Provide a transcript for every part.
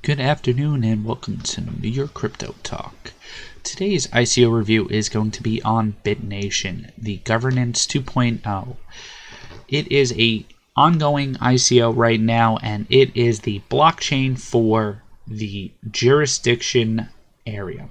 Good afternoon and welcome to NYCryptoTalk. Today's ICO review is going to be on Bitnation, the Governance 2.0. It is a ongoing ICO right now, and it is the blockchain for the jurisdiction area.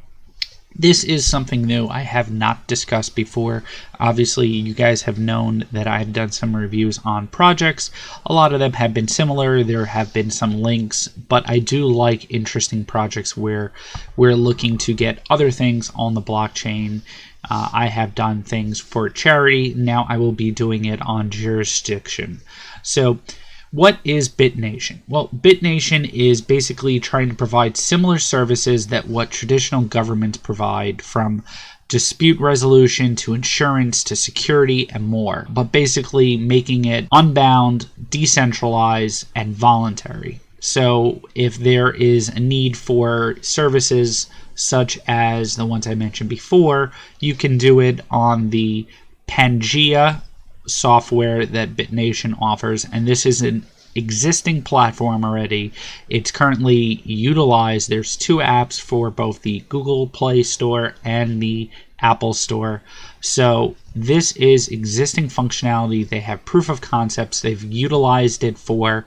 This is something new I have not discussed before. Obviously, you guys have known that I've done some reviews on projects. A lot of them have been similar. There have been some links, but I do like interesting projects where we're looking to get other things on the blockchain. I have done things for charity. Now I will be doing it on jurisdiction. So, what is Bitnation? Well, Bitnation is basically trying to provide similar services that what traditional governments provide, from dispute resolution to insurance to security and more, but basically making it unbound, decentralized, and voluntary. So if there is a need for services such as the ones I mentioned before, you can do it on the Pangea software that Bitnation offers, and this is an existing platform already. It's currently utilized. There's two apps for both the Google Play Store and the Apple Store. So this is existing functionality. They have proof of concepts. They've utilized it for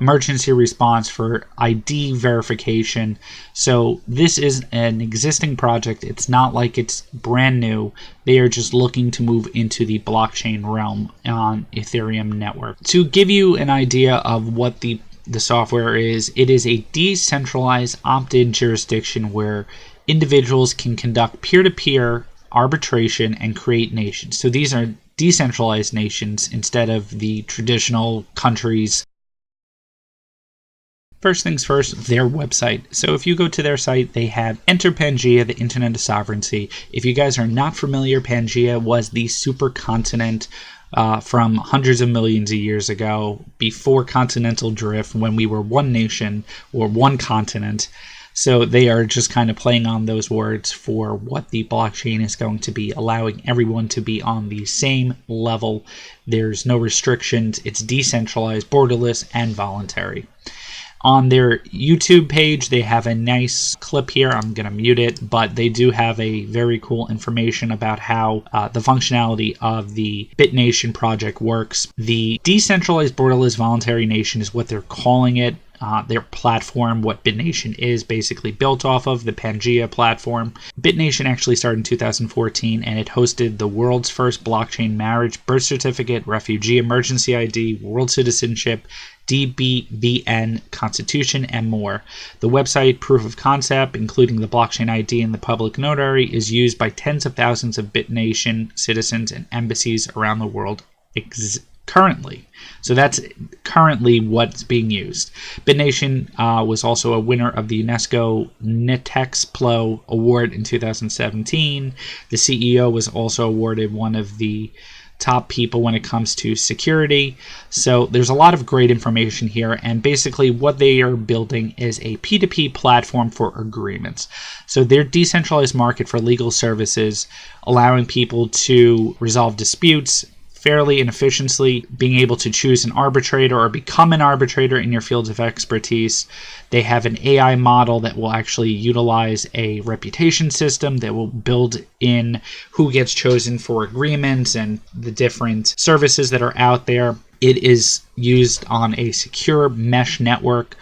emergency response, for ID verification. So this is an existing project. It's not like it's brand new. They are just looking to move into the blockchain realm on Ethereum network. To give you an idea of what the software is, it is a decentralized opt-in jurisdiction where individuals can conduct peer-to-peer arbitration and create nations. So these are decentralized nations instead of the traditional countries. First things first, their website. So if you go to their site, they have Enter Pangea, the Internet of Sovereignty. If you guys are not familiar, Pangea was the supercontinent from hundreds of millions of years ago, before continental drift, when we were one nation or one continent. So they are just kind of playing on those words for what the blockchain is going to be, allowing everyone to be on the same level. There's no restrictions. It's decentralized, borderless, and voluntary. On their YouTube page, they have a nice clip here. I'm going to mute it, but they do have a very cool information about how the functionality of the Bitnation project works. The Decentralized Borderless Voluntary Nation is what they're calling it. Their platform, what Bitnation is basically built off of, the Pangea platform. Bitnation actually started in 2014, and it hosted the world's first blockchain marriage, birth certificate, refugee emergency ID, world citizenship, DBVN, Constitution, and more. The website proof of concept, including the blockchain ID and the public notary, is used by tens of thousands of Bitnation citizens and embassies around the world currently. So that's currently what's being used. Bitnation was also a winner of the UNESCO Netexplo Award in 2017. The CEO was also awarded one of the top people when it comes to security. So there's a lot of great information here, and basically what they are building is a P2P platform for agreements. So their decentralized market for legal services, allowing people to resolve disputes fairly and efficiently, being able to choose an arbitrator or become an arbitrator in your fields of expertise. They have an AI model that will actually utilize a reputation system that will build in who gets chosen for agreements and the different services that are out there. It is used on a secure mesh network,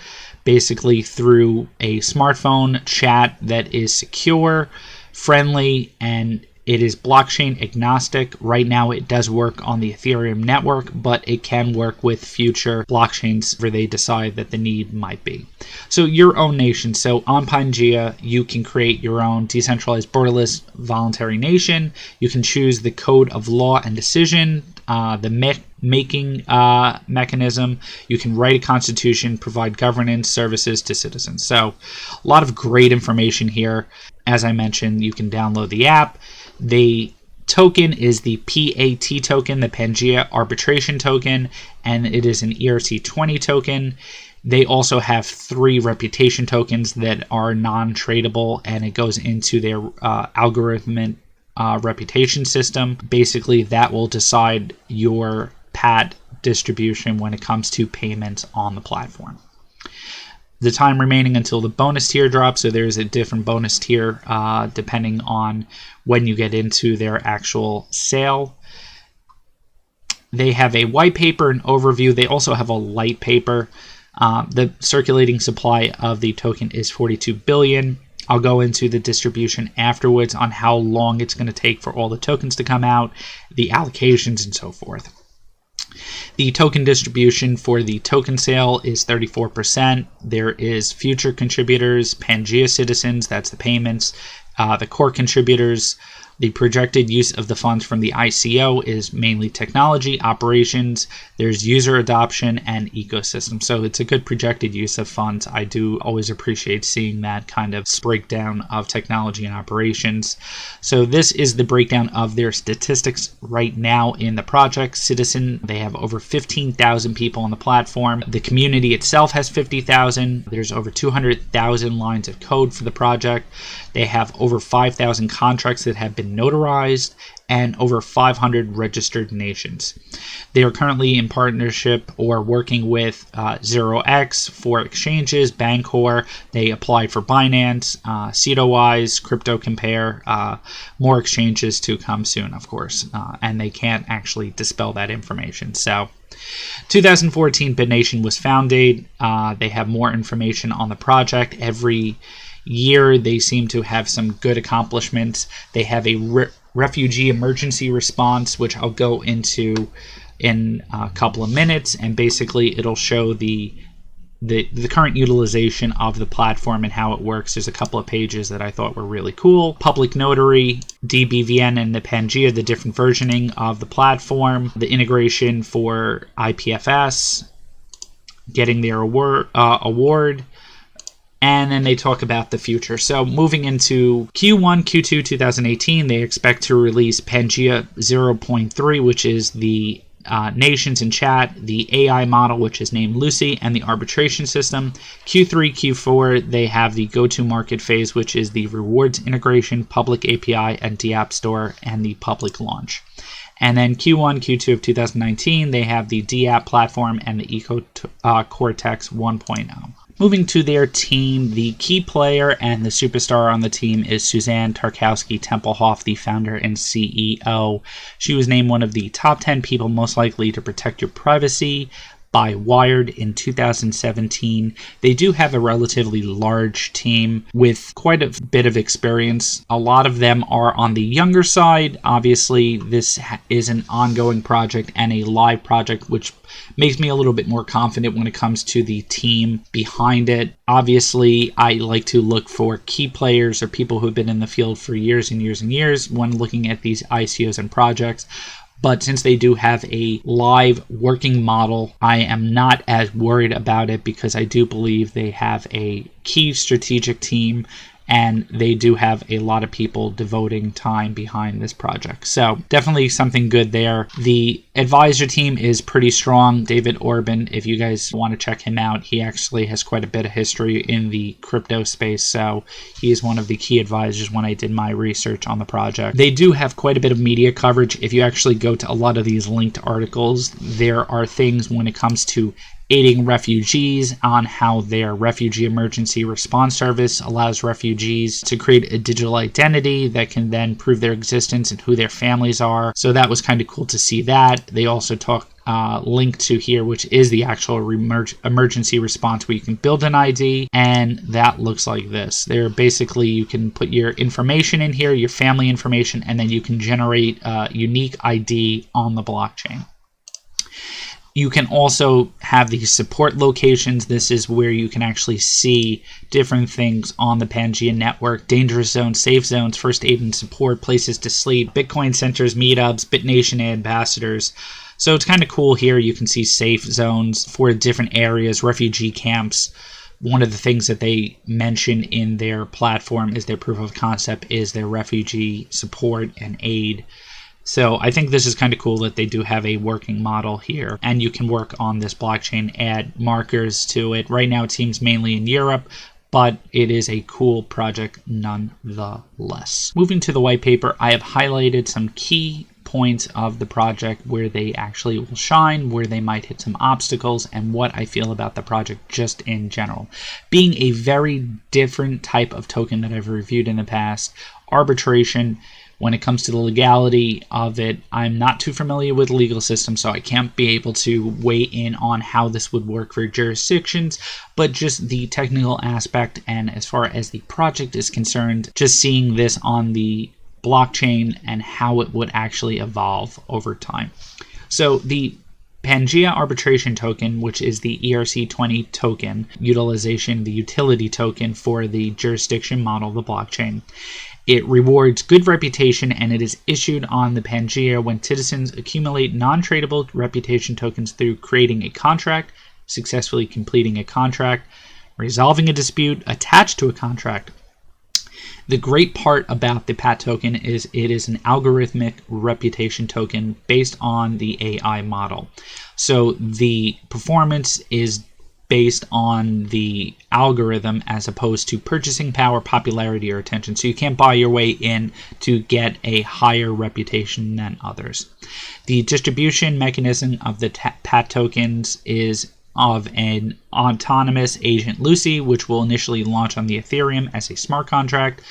basically through a smartphone chat that is secure, friendly, and it is blockchain agnostic. Right now it does work on the Ethereum network, but it can work with future blockchains where they decide that the need might be. So your own nation. So on Pangea, you can create your own decentralized borderless voluntary nation. You can choose the code of law and decision, the making mechanism. You can write a constitution, provide governance services to citizens. So a lot of great information here. As I mentioned, you can download the app. The token is the P80 token, the Pangea arbitration token, and it is an ERC20 token. They also have 3 reputation tokens that are non-tradable, and it goes into their algorithmic reputation system. Basically, that will decide your PAT distribution when it comes to payments on the platform. the time remaining until the bonus tier drops. So there's a different bonus tier depending on when you get into their actual sale. They have a white paper, an overview. They also have a light paper. The circulating supply of the token is 42 billion. I'll go into the distribution afterwards on how long it's going to take for all the tokens to come out, the allocations, and so forth. The token distribution for the token sale is 34%. There is future contributors, Pangea citizens, that's the payments, the core contributors. The projected use of the funds from the ICO is mainly technology, operations, there's user adoption, and ecosystem. So it's a good projected use of funds. I do always appreciate seeing that kind of breakdown of technology and operations. So this is the breakdown of their statistics right now in the project. Citizen, they have over 15,000 people on the platform. The community itself has 50,000. There's over 200,000 lines of code for the project. They have over 5,000 contracts that have been notarized and over 500 registered nations. They are currently in partnership or working with 0x for exchanges, Bancor. They applied for Binance, CedoWise, CryptoCompare, more exchanges to come soon, of course, and they can't actually dispel that information. So 2014 Bitnation was founded. They have more information on the project. Every year they seem to have some good accomplishments. They have a refugee emergency response, which I'll go into in a couple of minutes, and basically it'll show the current utilization of the platform and how it works. There's a couple of pages that I thought were really cool. Public Notary, DBVN, and the Pangea, the different versioning of the platform, the integration for IPFS, getting their award, and then they talk about the future. So moving into Q1, Q2 2018, they expect to release Pangea 0.3, which is the nations in chat, the AI model, which is named Lucy, and the arbitration system. Q3, Q4, they have the go-to-market phase, which is the rewards integration, public API, and DApp store, and the public launch. And then Q1, Q2 of 2019, they have the DApp platform and the Eco Cortex 1.0. Moving to their team, the key player and the superstar on the team is Suzanne Tarkowski-Tempelhoff, the founder and CEO. She was named one of the top 10 people most likely to protect your privacy by Wired in 2017. They do have a relatively large team with quite a bit of experience. A lot of them are on the younger side. Obviously, this is an ongoing project and a live project, which makes me a little bit more confident when it comes to the team behind it. Obviously, I like to look for key players or people who have been in the field for years and years and years when looking at these ICOs and projects. But since they do have a live working model, I am not as worried about it because I do believe they have a key strategic team and they do have a lot of people devoting time behind this project. So definitely something good there. The advisor team is pretty strong. David Orban, if you guys want to check him out, he actually has quite a bit of history in the crypto space. So he is one of the key advisors when I did my research on the project. They do have quite a bit of media coverage. If you actually go to a lot of these linked articles, there are things when it comes to aiding refugees on how their refugee emergency response service allows refugees to create a digital identity that can then prove their existence and who their families are. So that was kind of cool to see that. They also talk link to here, which is the actual emergency response where you can build an ID, and that looks like this. They're basically, you can put your information in here, your family information, and then you can generate a unique ID on the blockchain. You can also have these support locations. This is where you can actually see different things on the Pangea network: dangerous zones, safe zones, first aid and support, places to sleep, Bitcoin centers, meetups, Bitnation ambassadors. So it's kind of cool here. You can see safe zones for different areas, refugee camps. One of the things that they mention in their platform is their proof of concept is their refugee support and aid. So I think this is kind of cool that they do have a working model here, and you can work on this blockchain, add markers to it. Right now it seems mainly in Europe, but it is a cool project nonetheless. Moving to the white paper, I have highlighted some key points of the project where they actually will shine, where they might hit some obstacles, and what I feel about the project just in general. Being a very different type of token that I've reviewed in the past, arbitration, when it comes to the legality of it, I'm not too familiar with the legal system, so I can't be able to weigh in on how this would work for jurisdictions, but just the technical aspect, and as far as the project is concerned, just seeing this on the blockchain and how it would actually evolve over time. So the Pangea arbitration token, which is the ERC20 token, utilization, the utility token for the jurisdiction model of the blockchain. It rewards good reputation, and it is issued on the Pangea when citizens accumulate non-tradable reputation tokens through creating a contract, successfully completing a contract, resolving a dispute attached to a contract. The great part about the PAT token is it is an algorithmic reputation token based on the AI model. So the performance is based on the algorithm as opposed to purchasing power, popularity, or attention. So you can't buy your way in to get a higher reputation than others. The distribution mechanism of the PAT tokens is of an autonomous agent Lucy, which will initially launch on the Ethereum as a smart contract.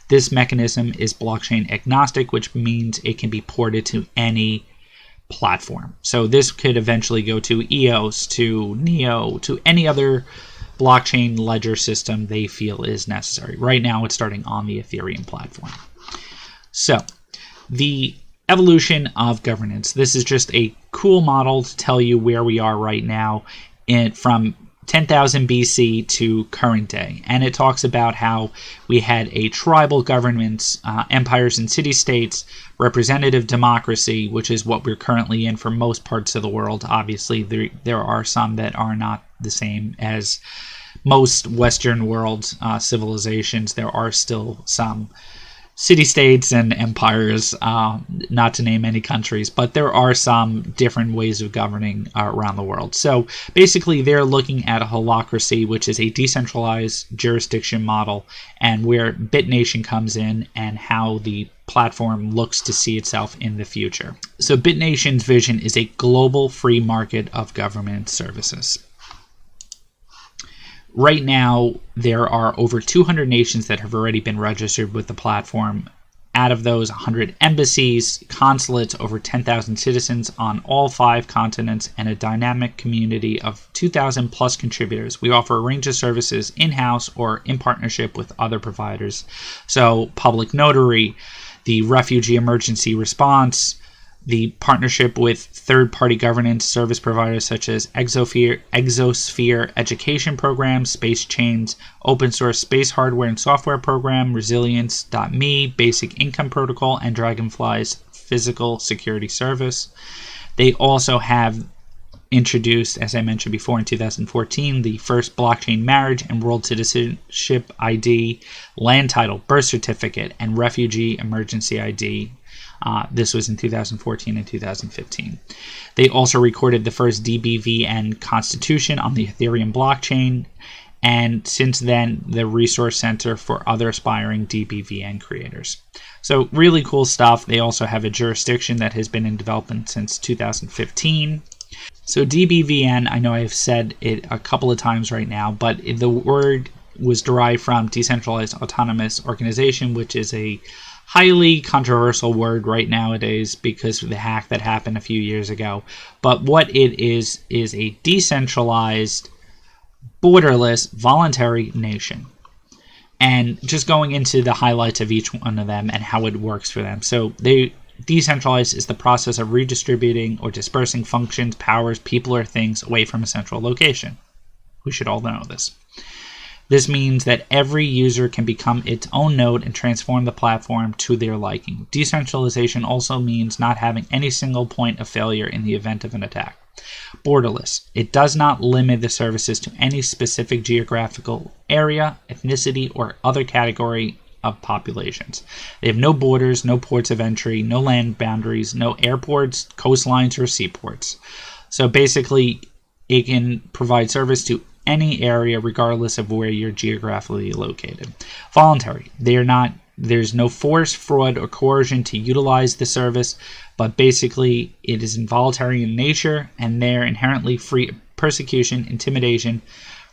This mechanism is blockchain agnostic, which means it can be ported to any platform. So this could eventually go to EOS, to Neo, to any other blockchain ledger system they feel is necessary. Right now it's starting on the Ethereum platform. So the evolution of governance. This is just a cool model to tell you where we are right now from 10,000 BC to current day. And it talks about how we had a tribal governments, empires and city-states, representative democracy, which is what we're currently in for most parts of the world. Obviously, there are some that are not the same as most Western world civilizations. There are still some city-states and empires, not to name any countries, but there are some different ways of governing around the world. So basically they're looking at a holacracy, which is a decentralized jurisdiction model, and where Bitnation comes in and how the platform looks to see itself in the future. So Bitnation's vision is a global free market of government services. Right now, there are over 200 nations that have already been registered with the platform. Out of those, 100 embassies, consulates, over 10,000 citizens on all 5 continents, and a dynamic community of 2,000 plus contributors. We offer a range of services in-house or in partnership with other providers. So public notary, the refugee emergency response, the partnership with third-party governance service providers such as Exosphere education programs, Space Chain's open source space hardware and software program, Resilience.me, basic income protocol, and Dragonfly's physical security service. They also have introduced, as I mentioned before, in 2014, the first blockchain marriage and world citizenship ID, land title, birth certificate, and refugee emergency ID. This was in 2014 and 2015. They also recorded the first DBVN constitution on the Ethereum blockchain, and since then, the resource center for other aspiring DBVN creators. So really cool stuff. They also have a jurisdiction that has been in development since 2015. So DBVN, I know I've said it a couple of times right now, but the word was derived from Decentralized Autonomous Organization, which is a highly controversial word right nowadays because of the hack that happened a few years ago. But what it is a decentralized, borderless, voluntary nation. And just going into the highlights of each one of them and how it works for them. So decentralized is the process of redistributing or dispersing functions, powers, people, or things away from a central location. We should all know this. This means that every user can become its own node and transform the platform to their liking. Decentralization also means not having any single point of failure in the event of an attack. Borderless. It does not limit the services to any specific geographical area, ethnicity, or other category of populations. They have no borders, no ports of entry, no land boundaries, no airports, coastlines, or seaports. So basically, it can provide service to any area regardless of where you're geographically located. Voluntary. They are not There's no force, fraud, or coercion to utilize the service, but basically it is involuntary in nature, and they're inherently free of persecution, intimidation,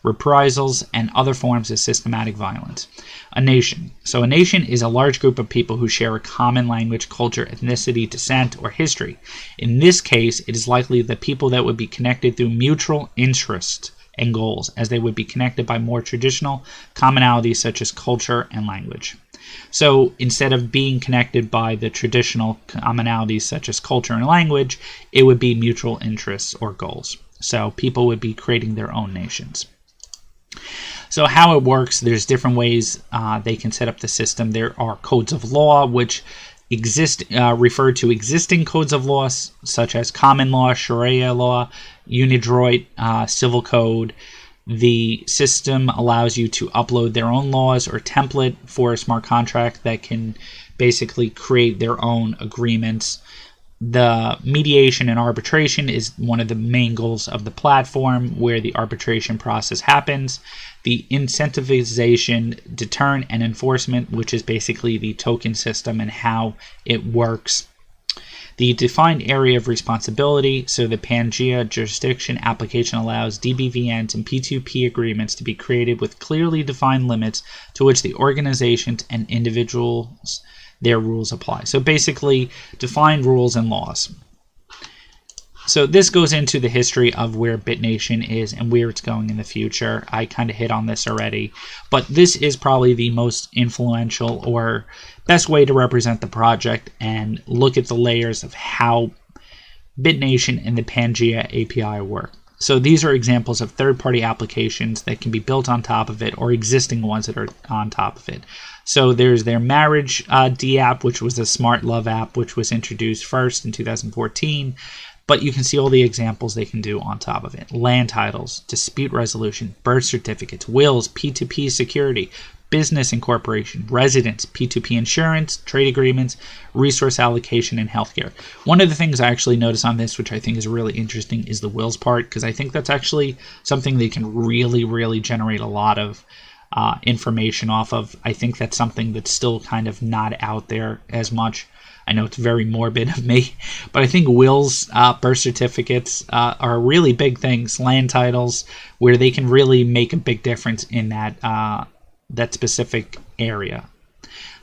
reprisals, and other forms of systematic violence. A nation. So a nation is a large group of people who share a common language, culture, ethnicity, descent, or history. In this case, it is likely that people that would be connected through mutual interest and goals, as they would be connected by more traditional commonalities such as culture and language. So instead of being connected by the traditional commonalities such as culture and language, it would be mutual interests or goals. So people would be creating their own nations. So how it works, there's different ways they can set up the system. There are codes of law, which refer to existing codes of law, such as common law, Sharia law, Unidroit, civil code. The system allows you to upload their own laws or template for a smart contract that can basically create their own agreements. The mediation and arbitration is one of the main goals of the platform, where the arbitration process happens. The incentivization, deterrent, and enforcement, which is basically the token system and how it works. The defined area of responsibility, so the Pangea jurisdiction application allows DBVNs and P2P agreements to be created with clearly defined limits to which the organizations and individuals their rules apply. So basically, defined rules and laws. So this goes into the history of where Bitnation is and where it's going in the future. I kind of hit on this already, but this is probably the most influential or best way to represent the project and look at the layers of how Bitnation and the Pangea API work. So these are examples of third-party applications that can be built on top of it, or existing ones that are on top of it. So there's their marriage D app, which was a smart love app, which was introduced first in 2014. But you can see all the examples they can do on top of it. Land titles, dispute resolution, birth certificates, wills, P2P security, business incorporation, residence, P2P insurance, trade agreements, resource allocation, and healthcare. One of the things I actually noticed on this, which I think is really interesting, is the wills part, because I think that's actually something they can really generate a lot of information off of. I think that's something that's still kind of not out there as much. I know it's very morbid of me, but I think wills, birth certificates are really big things, land titles, where they can really make a big difference in that specific area.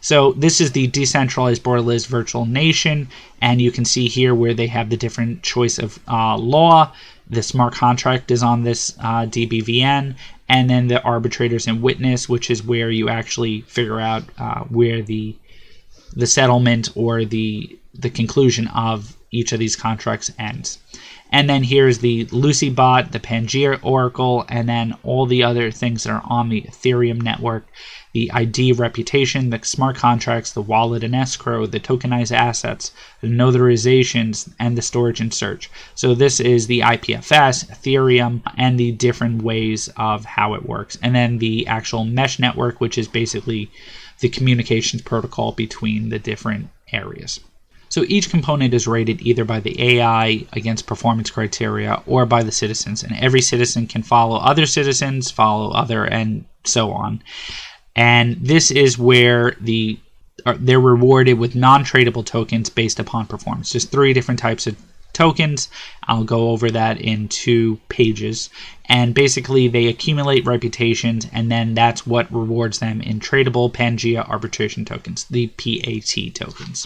So this is the Decentralized Borderless Virtual Nation, and you can see here where they have the different choice of law. The smart contract is on this DBVN, and then the arbitrators and witness, which is where you actually figure out where the settlement or the conclusion of each of these contracts ends. And then here's the Lucy bot, the Pangea Oracle, and then all the other things that are on the Ethereum network. The ID reputation, the smart contracts, the wallet and escrow, the tokenized assets, the notarizations, and the storage and search. So this is the IPFS, Ethereum, and the different ways of how it works. And then the actual mesh network, which is basically the communications protocol between the different areas. So each component is rated either by the AI against performance criteria or by the citizens, and every citizen can follow other citizens, follow other, and so on. And this is where they're rewarded with non-tradable tokens based upon performance. There's 3 different types of tokens. I'll go over that in 2 pages. And basically they accumulate reputations, and then that's what rewards them in tradable Pangea arbitration tokens, the P80 tokens.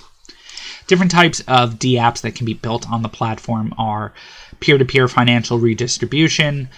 Different types of DApps that can be built on the platform are peer-to-peer financial redistribution.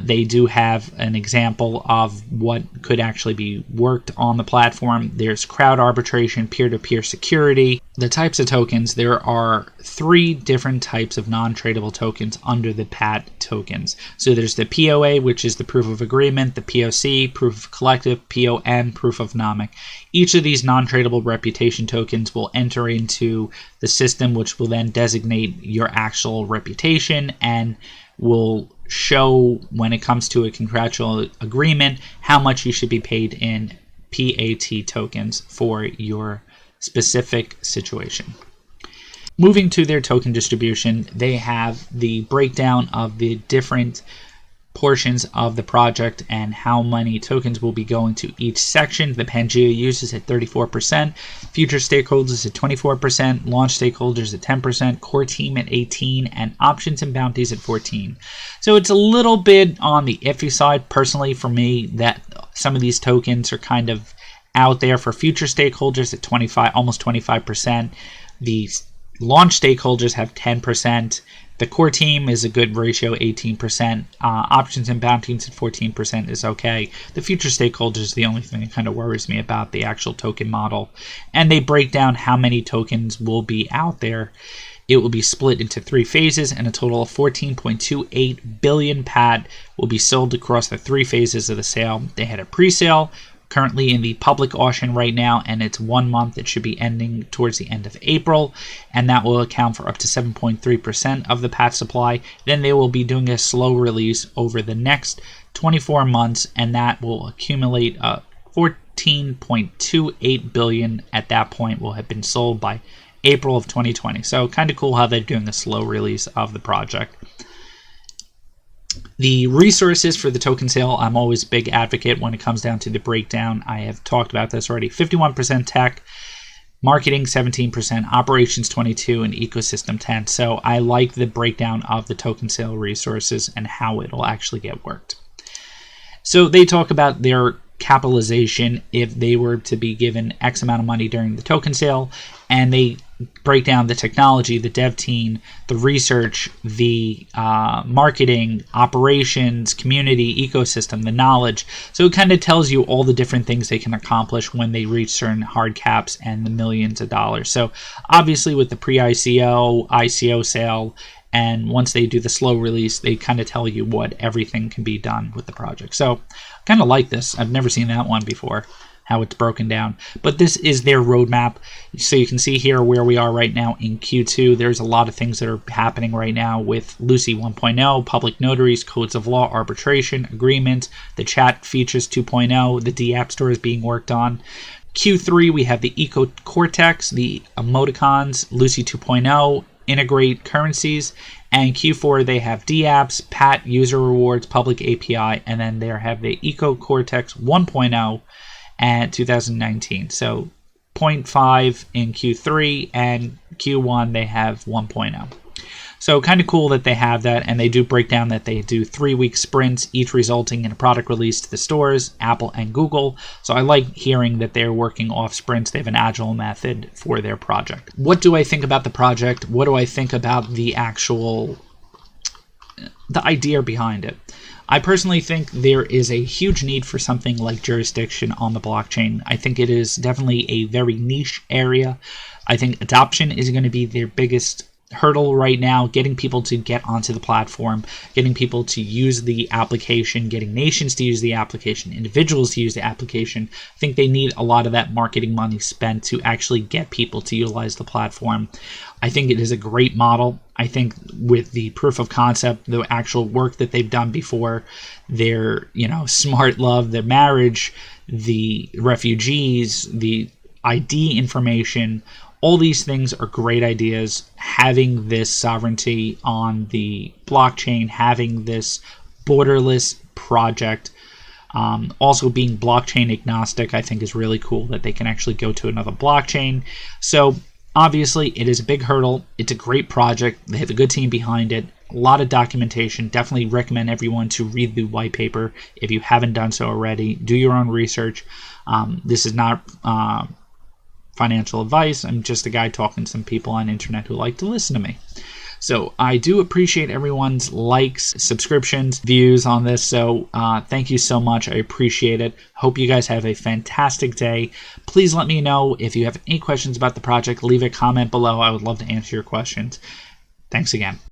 They do have an example of what could actually be worked on the platform. There's crowd arbitration, peer-to-peer security. The types of tokens, there are 3 different types of non-tradable tokens under the PAT tokens. So there's the POA, which is the proof of agreement, the POC, proof of collective, PON, proof of nomic. Each of these non-tradable reputation tokens will enter into the system, which will then designate your actual reputation and will show, when it comes to a contractual agreement, how much you should be paid in P80 tokens for your specific situation. Moving to their token distribution, they have the breakdown of the different portions of the project and how many tokens will be going to each section. The Pangea users at 34%, future stakeholders at 24%, launch stakeholders at 10%, core team at 18%, and options and bounties at 14%. So it's a little bit on the iffy side, personally, for me, that some of these tokens are kind of out there. For future stakeholders at 25, almost 25%. The launch stakeholders have 10%. The core team is a good ratio, 18%. Options and bounties at 14% is okay. The future stakeholders is the only thing that kind of worries me about the actual token model. And they break down how many tokens will be out there. It will be split into 3 phases, and a total of 14.28 billion PAT will be sold across the 3 phases of the sale. They had a pre-sale, currently in the public auction right now, and it's 1 month. It should be ending towards the end of April, and that will account for up to 7.3% of the PAT supply. Then they will be doing a slow release over the next 24 months, and that will accumulate 14.28 billion at that point will have been sold by April of 2020. So kind of cool how they're doing a slow release of the project. The resources for the token sale, I'm always a big advocate when it comes down to the breakdown. I have talked about this already. 51% tech, marketing 17%, operations 22%, and ecosystem 10%. So I like the breakdown of the token sale resources and how it'll actually get worked. So they talk about their capitalization if they were to be given X amount of money during the token sale, and they break down the technology, the dev team, the research, the marketing, operations, community, ecosystem, the knowledge. So it kind of tells you all the different things they can accomplish when they reach certain hard caps and the millions of dollars. So obviously with the pre-ICO, ICO sale, and once they do the slow release, they kind of tell you what everything can be done with the project. So I kind of like this. I've never seen that one before, how it's broken down. But this is their roadmap. So you can see here where we are right now in Q2. There's a lot of things that are happening right now with Lucy 1.0, public notaries, codes of law, arbitration, agreements, the chat features 2.0, the D App Store is being worked on. Q3, we have the Eco Cortex, the emoticons, Lucy 2.0, integrate currencies, and Q4 they have DApps, PAT, user rewards, public API, and then they have the Eco Cortex 1.0 and 2019. So 0.5 in Q3 and Q1 they have 1.0. So kind of cool that they have that, and they do break down that they do 3-week sprints, each resulting in a product release to the stores, Apple and Google. So I like hearing that they're working off sprints. They have an agile method for their project. What do I think about the project? What do I think about the idea behind it? I personally think there is a huge need for something like jurisdiction on the blockchain. I think it is definitely a very niche area. I think adoption is going to be their biggest hurdle right now, getting people to get onto the platform, getting people to use the application, getting nations to use the application, individuals to use the application. I think they need a lot of that marketing money spent to actually get people to utilize the platform. I think it is a great model. I think with the proof of concept, the actual work that they've done before, their smart love, their marriage, the refugees, the ID information, all these things are great ideas. Having this sovereignty on the blockchain, having this borderless project, also being blockchain agnostic, I think is really cool that they can actually go to another blockchain. So obviously it is a big hurdle. It's a great project. They have a good team behind it. A lot of documentation. Definitely recommend everyone to read the white paper if you haven't done so already. Do your own research. This is not financial advice. I'm just a guy talking to some people on the internet who like to listen to me. So I do appreciate everyone's likes, subscriptions, views on this. So thank you so much. I appreciate it. Hope you guys have a fantastic day. Please let me know if you have any questions about the project. Leave a comment below. I would love to answer your questions. Thanks again.